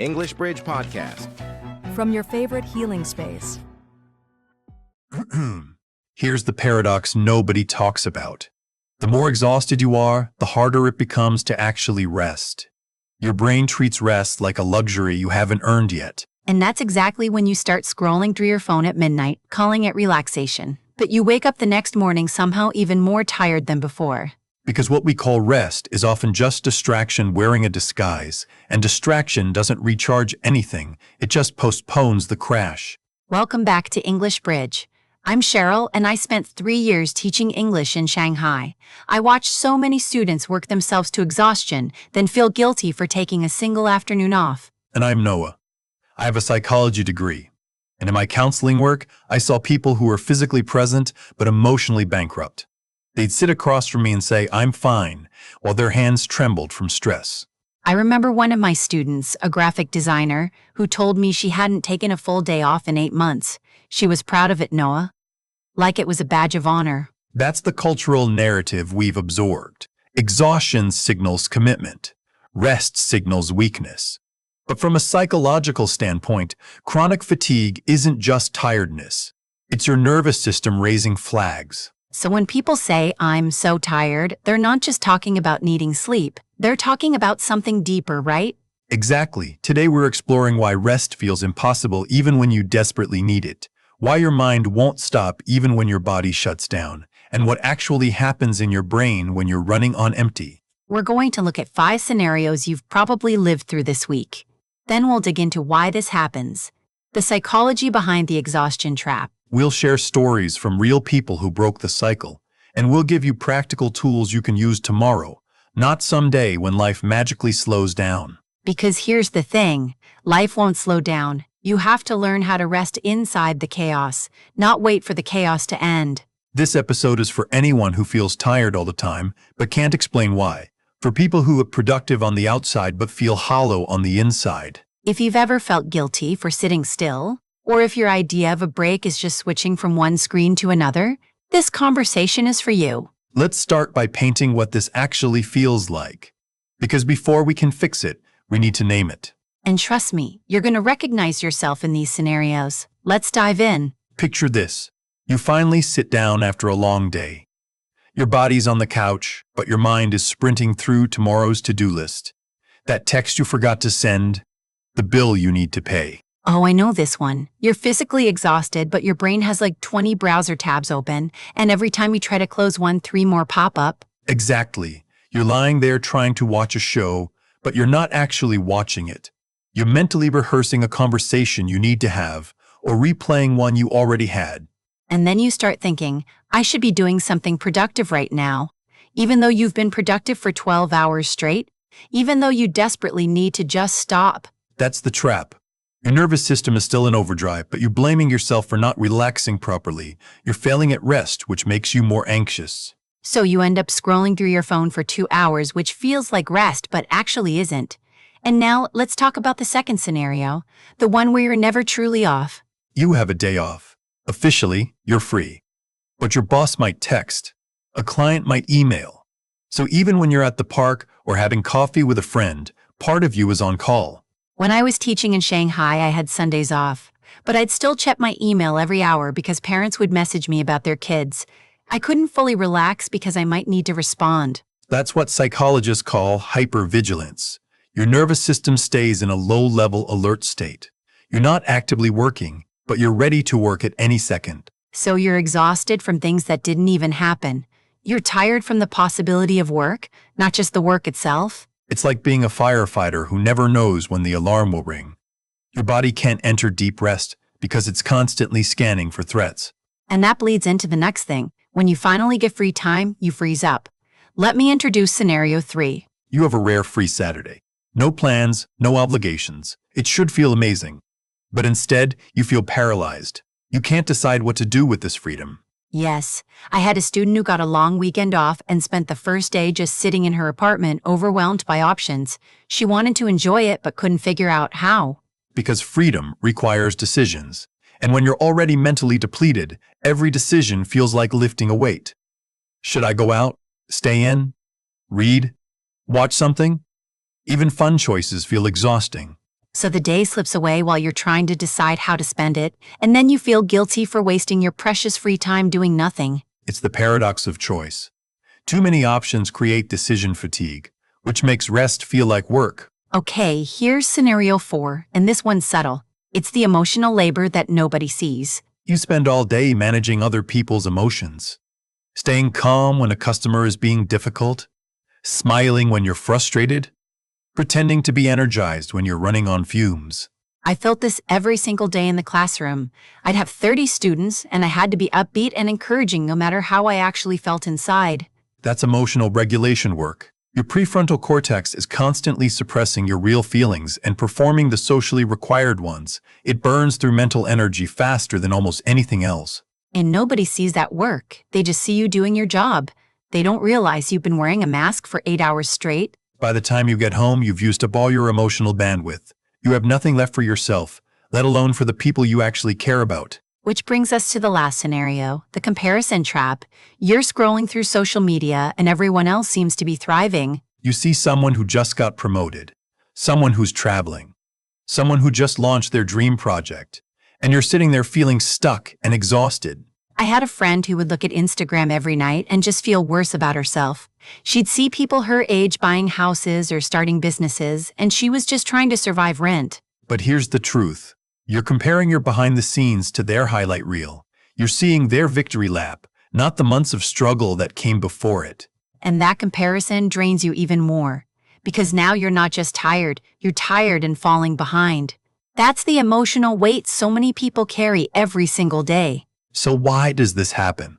English Bridge Podcast. From your favorite healing space. Here's the paradox nobody talks about. The more exhausted you are, the harder it becomes to actually rest. Your brain treats rest like a luxury you haven't earned yet. And that's exactly when you start scrolling through your phone at midnight, calling it relaxation. But you wake up the next morning somehow even more tired than before. Because what we call rest is often just distraction wearing a disguise, and distraction doesn't recharge anything, it just postpones the crash. Welcome back to English Bridge. I'm Cheryl, and I spent 3 years teaching English in Shanghai. I watched so many students work themselves to exhaustion, then feel guilty for taking a single afternoon off. And I'm Noah. I have a psychology degree. And in my counseling work, I saw people who were physically present but emotionally bankrupt. They'd sit across from me and say, "I'm fine," while their hands trembled from stress. I remember one of my students, a graphic designer, who told me she hadn't taken a full day off in 8 months. She was proud of it, Noah. Like it was a badge of honor. That's the cultural narrative we've absorbed. Exhaustion signals commitment. Rest signals weakness. But from a psychological standpoint, chronic fatigue isn't just tiredness. It's your nervous system raising flags. So when people say, "I'm so tired," they're not just talking about needing sleep. They're talking about something deeper, right? Exactly. Today we're exploring why rest feels impossible even when you desperately need it, why your mind won't stop even when your body shuts down, and what actually happens in your brain when you're running on empty. We're going to look at 5 scenarios you've probably lived through this week. Then we'll dig into why this happens, the psychology behind the exhaustion trap. We'll share stories from real people who broke the cycle, and we'll give you practical tools you can use tomorrow, not someday when life magically slows down. Because here's the thing, life won't slow down. You have to learn how to rest inside the chaos, not wait for the chaos to end. This episode is for anyone who feels tired all the time, but can't explain why. For people who look productive on the outside but feel hollow on the inside. If you've ever felt guilty for sitting still, or if your idea of a break is just switching from one screen to another, this conversation is for you. Let's start by painting what this actually feels like. Because before we can fix it, we need to name it. And trust me, you're going to recognize yourself in these scenarios. Let's dive in. Picture this. You finally sit down after a long day. Your body's on the couch, but your mind is sprinting through tomorrow's to-do list. That text you forgot to send, the bill you need to pay. Oh, I know this one. You're physically exhausted, but your brain has like 20 browser tabs open, and every time you try to close one, 3 more pop up. Exactly. You're lying there trying to watch a show, but you're not actually watching it. You're mentally rehearsing a conversation you need to have, or replaying one you already had. And then you start thinking, I should be doing something productive right now, even though you've been productive for 12 hours straight, even though you desperately need to just stop. That's the trap. Your nervous system is still in overdrive, but you're blaming yourself for not relaxing properly. You're failing at rest, which makes you more anxious. So you end up scrolling through your phone for 2 hours, which feels like rest, but actually isn't. And now let's talk about the second scenario, the one where you're never truly off. You have a day off. Officially, you're free. But your boss might text. A client might email. So even when you're at the park or having coffee with a friend, part of you is on call. When I was teaching in Shanghai, I had Sundays off, but I'd still check my email every hour because parents would message me about their kids. I couldn't fully relax because I might need to respond. That's what psychologists call hypervigilance. Your nervous system stays in a low-level alert state. You're not actively working, but you're ready to work at any second. So you're exhausted from things that didn't even happen. You're tired from the possibility of work, not just the work itself. It's like being a firefighter who never knows when the alarm will ring. Your body can't enter deep rest because it's constantly scanning for threats. And that bleeds into the next thing. When you finally get free time, you freeze up. Let me introduce scenario 3. You have a rare free Saturday. No plans, no obligations. It should feel amazing. But instead, you feel paralyzed. You can't decide what to do with this freedom. Yes, I had a student who got a long weekend off and spent the first day just sitting in her apartment, overwhelmed by options. She wanted to enjoy it but couldn't figure out how. Because freedom requires decisions. And when you're already mentally depleted, every decision feels like lifting a weight. Should I go out? Stay in? Read? Watch something? Even fun choices feel exhausting. So the day slips away while you're trying to decide how to spend it, and then you feel guilty for wasting your precious free time doing nothing. It's the paradox of choice. Too many options create decision fatigue, which makes rest feel like work. Okay, here's scenario 4, and this one's subtle. It's the emotional labor that nobody sees. You spend all day managing other people's emotions, staying calm when a customer is being difficult, smiling when you're frustrated, pretending to be energized when you're running on fumes. I felt this every single day in the classroom. I'd have 30 students, and I had to be upbeat and encouraging no matter how I actually felt inside. That's emotional regulation work. Your prefrontal cortex is constantly suppressing your real feelings and performing the socially required ones. It burns through mental energy faster than almost anything else. And nobody sees that work. They just see you doing your job. They don't realize you've been wearing a mask for 8 hours straight. By the time you get home, you've used up all your emotional bandwidth. You have nothing left for yourself, let alone for the people you actually care about. Which brings us to the last scenario, the comparison trap. You're scrolling through social media and everyone else seems to be thriving. You see someone who just got promoted, someone who's traveling, someone who just launched their dream project, and you're sitting there feeling stuck and exhausted. I had a friend who would look at Instagram every night and just feel worse about herself. She'd see people her age buying houses or starting businesses, and she was just trying to survive rent. But here's the truth. You're comparing your behind the scenes to their highlight reel. You're seeing their victory lap, not the months of struggle that came before it. And that comparison drains you even more. Because now you're not just tired, you're tired and falling behind. That's the emotional weight so many people carry every single day. So why does this happen?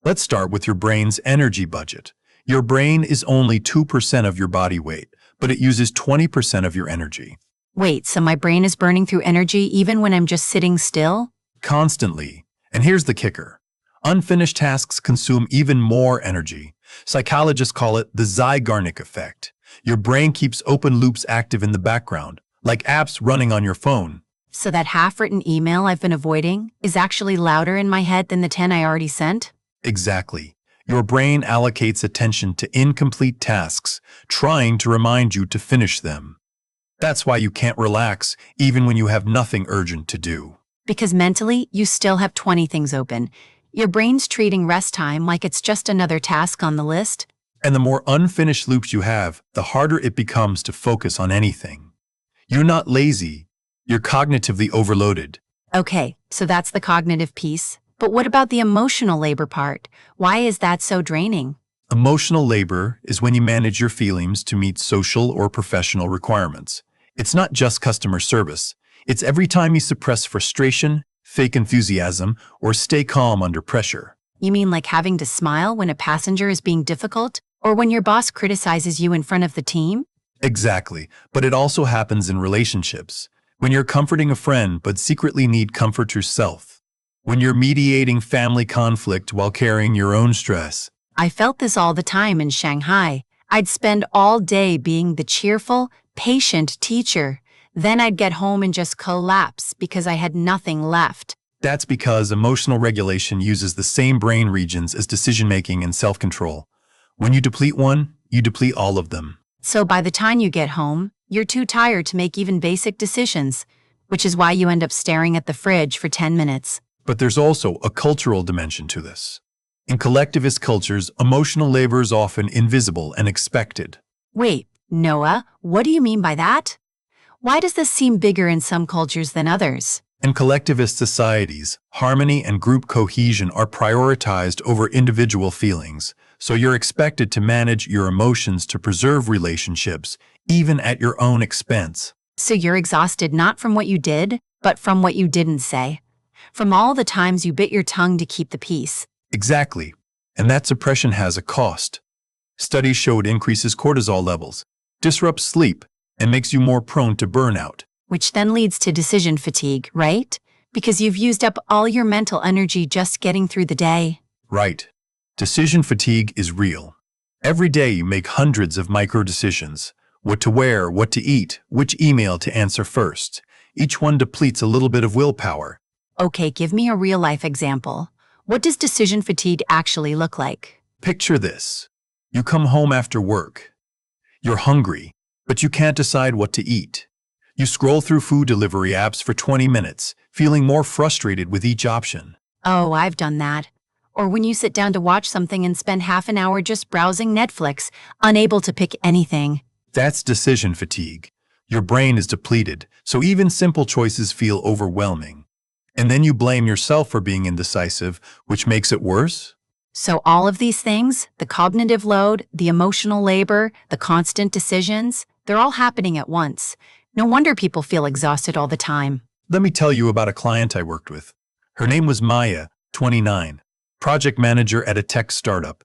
Let's start with your brain's energy budget. Your brain is only 2% of your body weight, but it uses 20% of your energy. Wait, so my brain is burning through energy even when I'm just sitting still? Constantly. And here's the kicker. Unfinished tasks consume even more energy. Psychologists call it the Zeigarnik effect. Your brain keeps open loops active in the background, like apps running on your phone. So that half-written email I've been avoiding is actually louder in my head than the 10 I already sent? Exactly. Your brain allocates attention to incomplete tasks, trying to remind you to finish them. That's why you can't relax, even when you have nothing urgent to do. Because mentally, you still have 20 things open. Your brain's treating rest time like it's just another task on the list. And the more unfinished loops you have, the harder it becomes to focus on anything. You're not lazy, you're cognitively overloaded. Okay, so that's the cognitive piece. But what about the emotional labor part? Why is that so draining? Emotional labor is when you manage your feelings to meet social or professional requirements. It's not just customer service. It's every time you suppress frustration, fake enthusiasm, or stay calm under pressure. You mean like having to smile when a passenger is being difficult? Or when your boss criticizes you in front of the team? Exactly, but it also happens in relationships. When you're comforting a friend but secretly need comfort yourself. When you're mediating family conflict while carrying your own stress. I felt this all the time in Shanghai. I'd spend all day being the cheerful, patient teacher. Then I'd get home and just collapse because I had nothing left. That's because emotional regulation uses the same brain regions as decision-making and self-control. When you deplete one, you deplete all of them. So by the time you get home, you're too tired to make even basic decisions, which is why you end up staring at the fridge for 10 minutes. But there's also a cultural dimension to this. In collectivist cultures, emotional labor is often invisible and expected. Wait, Noah, what do you mean by that? Why does this seem bigger in some cultures than others? In collectivist societies, harmony and group cohesion are prioritized over individual feelings, so you're expected to manage your emotions to preserve relationships, even at your own expense. So you're exhausted not from what you did, but from what you didn't say. From all the times you bit your tongue to keep the peace. Exactly. And that suppression has a cost. Studies show it increases cortisol levels, disrupts sleep, and makes you more prone to burnout. Which then leads to decision fatigue, right? Because you've used up all your mental energy just getting through the day. Right. Decision fatigue is real. Every day you make hundreds of micro decisions. What to wear, what to eat, which email to answer first. Each one depletes a little bit of willpower. Okay, give me a real-life example. What does decision fatigue actually look like? Picture this. You come home after work. You're hungry, but you can't decide what to eat. You scroll through food delivery apps for 20 minutes, feeling more frustrated with each option. Oh, I've done that. Or when you sit down to watch something and spend half an hour just browsing Netflix, unable to pick anything. That's decision fatigue. Your brain is depleted, so even simple choices feel overwhelming. And then you blame yourself for being indecisive, which makes it worse? So all of these things, the cognitive load, the emotional labor, the constant decisions, they're all happening at once. No wonder people feel exhausted all the time. Let me tell you about a client I worked with. Her name was Maya, 29, project manager at a tech startup.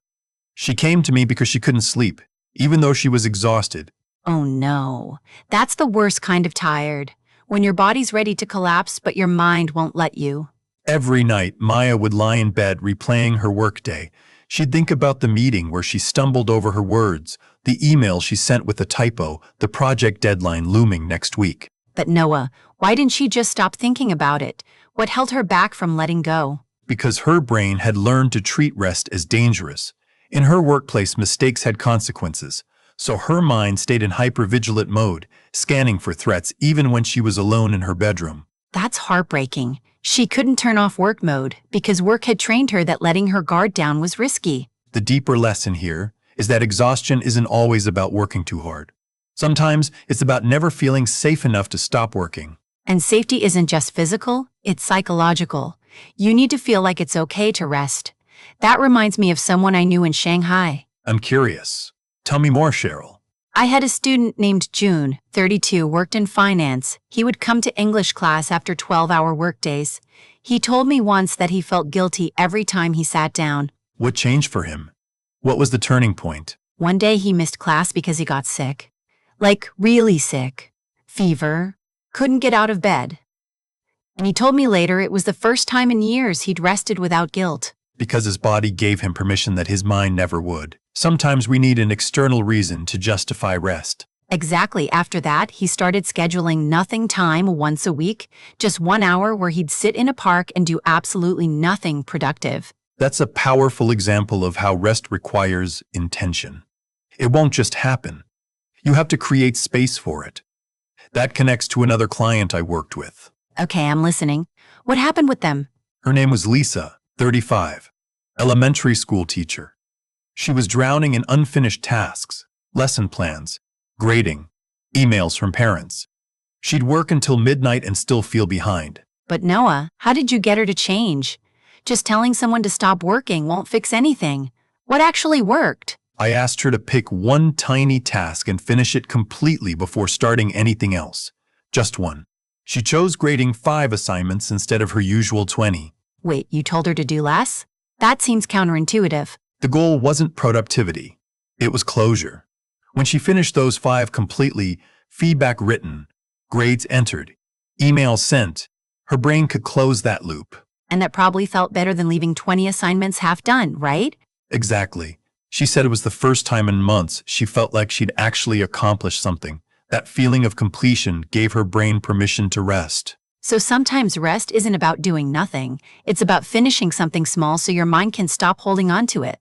She came to me because she couldn't sleep, even though she was exhausted. Oh no, that's the worst kind of tired. When your body's ready to collapse, but your mind won't let you. Every night, Maya would lie in bed replaying her workday. She'd think about the meeting where she stumbled over her words, the email she sent with a typo, the project deadline looming next week. But Noah, why didn't she just stop thinking about it? What held her back from letting go? Because her brain had learned to treat rest as dangerous. In her workplace, mistakes had consequences, so her mind stayed in hypervigilant mode, scanning for threats even when she was alone in her bedroom. That's heartbreaking. She couldn't turn off work mode because work had trained her that letting her guard down was risky. The deeper lesson here is that exhaustion isn't always about working too hard. Sometimes it's about never feeling safe enough to stop working. And safety isn't just physical, it's psychological. You need to feel like it's okay to rest. That reminds me of someone I knew in Shanghai. I'm curious. Tell me more, Cheryl. I had a student named June, 32, worked in finance. He would come to English class after 12-hour workdays. He told me once that he felt guilty every time he sat down. What changed for him? What was the turning point? One day he missed class because he got sick. Like, really sick. Fever. Couldn't get out of bed. And he told me later it was the first time in years he'd rested without guilt. Because his body gave him permission that his mind never would. Sometimes we need an external reason to justify rest. Exactly. After that, he started scheduling nothing time once a week, just 1 hour where he'd sit in a park and do absolutely nothing productive. That's a powerful example of how rest requires intention. It won't just happen. You have to create space for it. That connects to another client I worked with. Okay, I'm listening. What happened with them? Her name was Lisa, 35, elementary school teacher. She was drowning in unfinished tasks, lesson plans, grading, emails from parents. She'd work until midnight and still feel behind. But Noah, how did you get her to change? Just telling someone to stop working won't fix anything. What actually worked? I asked her to pick one tiny task and finish it completely before starting anything else. Just one. She chose grading 5 assignments instead of her usual 20. Wait, you told her to do less? That seems counterintuitive. The goal wasn't productivity. It was closure. When she finished those 5 completely, feedback written, grades entered, emails sent, her brain could close that loop. And that probably felt better than leaving 20 assignments half done, right? Exactly. She said it was the first time in months she felt like she'd actually accomplished something. That feeling of completion gave her brain permission to rest. So sometimes rest isn't about doing nothing. It's about finishing something small so your mind can stop holding on to it.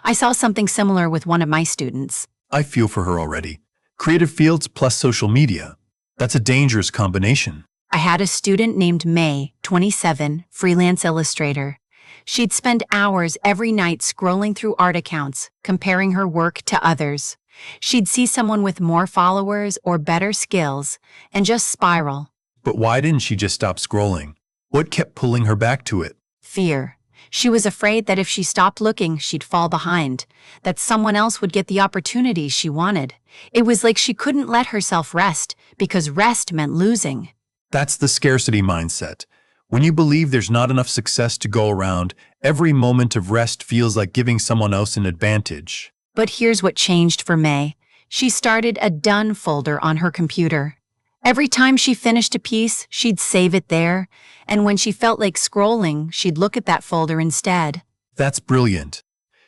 I saw something similar with one of my students. I feel for her already. Creative fields plus social media. That's a dangerous combination. I had a student named May, 27, freelance illustrator. She'd spend hours every night scrolling through art accounts, comparing her work to others. She'd see someone with more followers or better skills and just spiral. But why didn't she just stop scrolling? What kept pulling her back to it? Fear. She was afraid that if she stopped looking, she'd fall behind, that someone else would get the opportunities she wanted. It was like she couldn't let herself rest because rest meant losing. That's the scarcity mindset. When you believe there's not enough success to go around, every moment of rest feels like giving someone else an advantage. But here's what changed for May. She started a done folder on her computer. Every time she finished a piece, she'd save it there, and when she felt like scrolling, she'd look at that folder instead. That's brilliant.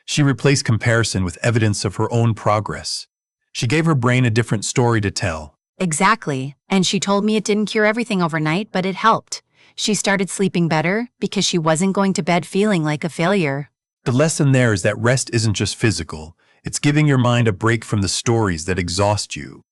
She replaced comparison with evidence of her own progress. She gave her brain a different story to tell. Exactly, and she told me it didn't cure everything overnight, but it helped. She started sleeping better because she wasn't going to bed feeling like a failure. The lesson there is that rest isn't just physical. It's giving your mind a break from the stories that exhaust you.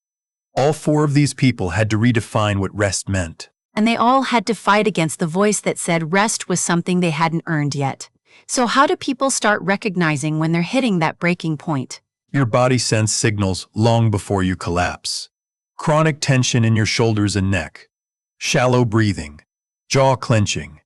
All four of these people had to redefine what rest meant. And they all had to fight against the voice that said rest was something they hadn't earned yet. So how do people start recognizing when they're hitting that breaking point? Your body sends signals long before you collapse. Chronic tension in your shoulders and neck, shallow breathing, jaw clenching.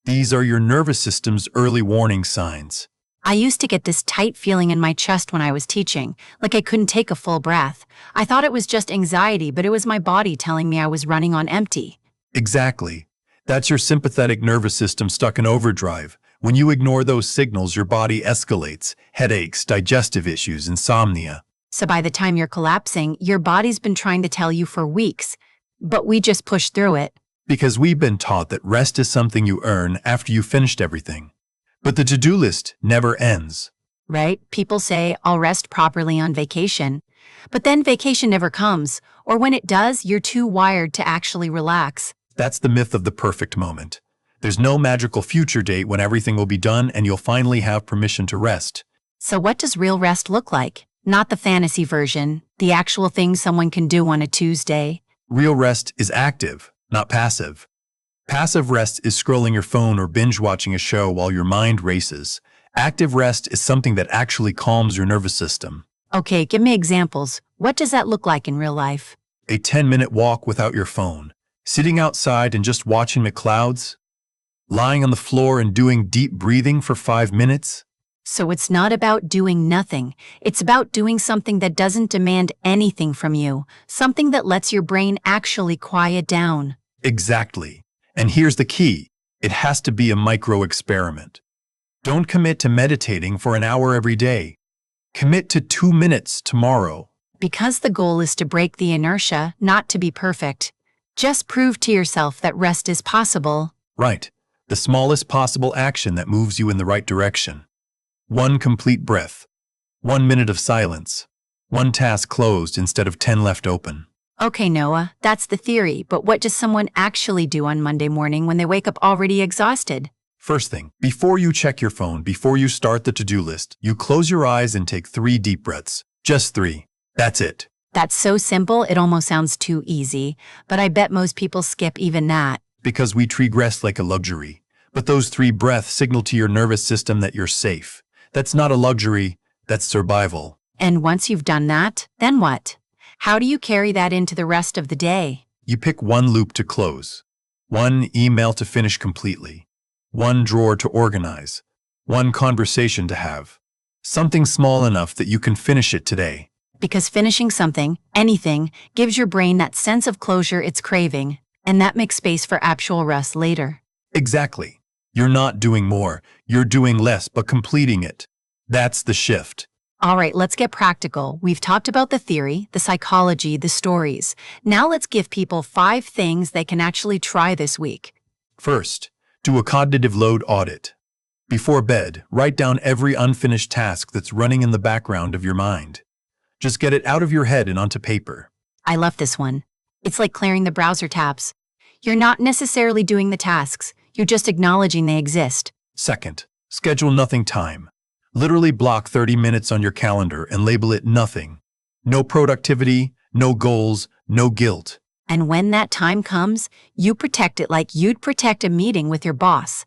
These are your nervous system's early warning signs. I used to get this tight feeling in my chest when I was teaching, like I couldn't take a full breath. I thought it was just anxiety, but it was my body telling me I was running on empty. Exactly. That's your sympathetic nervous system stuck in overdrive. When you ignore those signals, your body escalates, headaches, digestive issues, insomnia. So by the time you're collapsing, your body's been trying to tell you for weeks, but we just push through it. Because we've been taught that rest is something you earn after you've finished everything. But the to-do list never ends. Right? People say, I'll rest properly on vacation. But then vacation never comes, or when it does, you're too wired to actually relax. That's the myth of the perfect moment. There's no magical future date when everything will be done and you'll finally have permission to rest. So what does real rest look like? Not the fantasy version, the actual thing someone can do on a Tuesday. Real rest is active, not passive. Passive rest is scrolling your phone or binge-watching a show while your mind races. Active rest is something that actually calms your nervous system. Okay, give me examples. What does that look like in real life? A 10-minute walk without your phone. Sitting outside and just watching the clouds. Lying on the floor and doing deep breathing for 5 minutes. So it's not about doing nothing. It's about doing something that doesn't demand anything from you. Something that lets your brain actually quiet down. Exactly. And here's the key. It has to be a micro-experiment. Don't commit to meditating for an hour every day. Commit to 2 minutes tomorrow. Because the goal is to break the inertia, not to be perfect. Just prove to yourself that rest is possible. Right. The smallest possible action that moves you in the right direction. 1 complete breath. 1 minute of silence. 1 task closed instead of 10 left open. Okay, Noah, that's the theory, but what does someone actually do on Monday morning when they wake up already exhausted? First thing, before you check your phone, before you start the to-do list, you close your eyes and take 3 deep breaths. Just 3. That's it. That's so simple, it almost sounds too easy, but I bet most people skip even that. Because we treat rest like a luxury. But those 3 breaths signal to your nervous system that you're safe. That's not a luxury, that's survival. And once you've done that, then what? How do you carry that into the rest of the day? You pick 1 loop to close, 1 email to finish completely, 1 drawer to organize, 1 conversation to have. Something small enough that you can finish it today. Because finishing something, anything, gives your brain that sense of closure it's craving, and that makes space for actual rest later. Exactly. You're not doing more, you're doing less but completing it. That's the shift. All right, let's get practical. We've talked about the theory, the psychology, the stories. Now let's give people 5 things they can actually try this week. First, do a cognitive load audit. Before bed, write down every unfinished task that's running in the background of your mind. Just get it out of your head and onto paper. I love this one. It's like clearing the browser tabs. You're not necessarily doing the tasks, you're just acknowledging they exist. Second, schedule nothing time. Literally block 30 minutes on your calendar and label it nothing. No productivity, no goals, no guilt. And when that time comes, you protect it like you'd protect a meeting with your boss.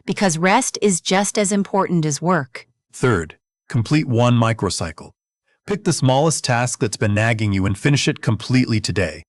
Because rest is just as important as work. Third, complete 1 microcycle. Pick the smallest task that's been nagging you and finish it completely today.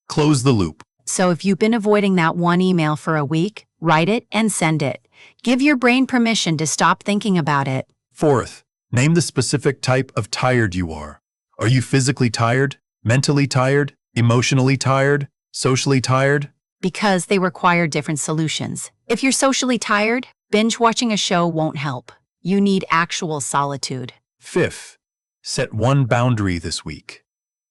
Close the loop. So if you've been avoiding that 1 email for a week, write it and send it. Give your brain permission to stop thinking about it. Fourth, name the specific type of tired you are. Are you physically tired, mentally tired, emotionally tired, socially tired? Because they require different solutions. If you're socially tired, binge watching a show won't help. You need actual solitude. Fifth, set 1 boundary this week.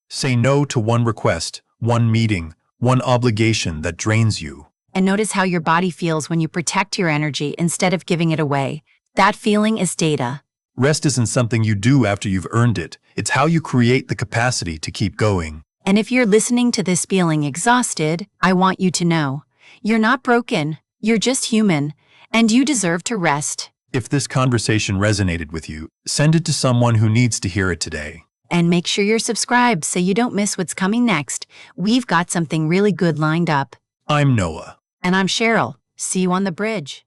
Say no to 1 request, 1 meeting, 1 obligation that drains you. And notice how your body feels when you protect your energy instead of giving it away. That feeling is data. Rest isn't something you do after you've earned it. It's how you create the capacity to keep going. And if you're listening to this feeling exhausted, I want you to know, you're not broken, you're just human, and you deserve to rest. If this conversation resonated with you, send it to someone who needs to hear it today. And make sure you're subscribed so you don't miss what's coming next. We've got something really good lined up. I'm Noah. And I'm Cheryl. See you on the bridge.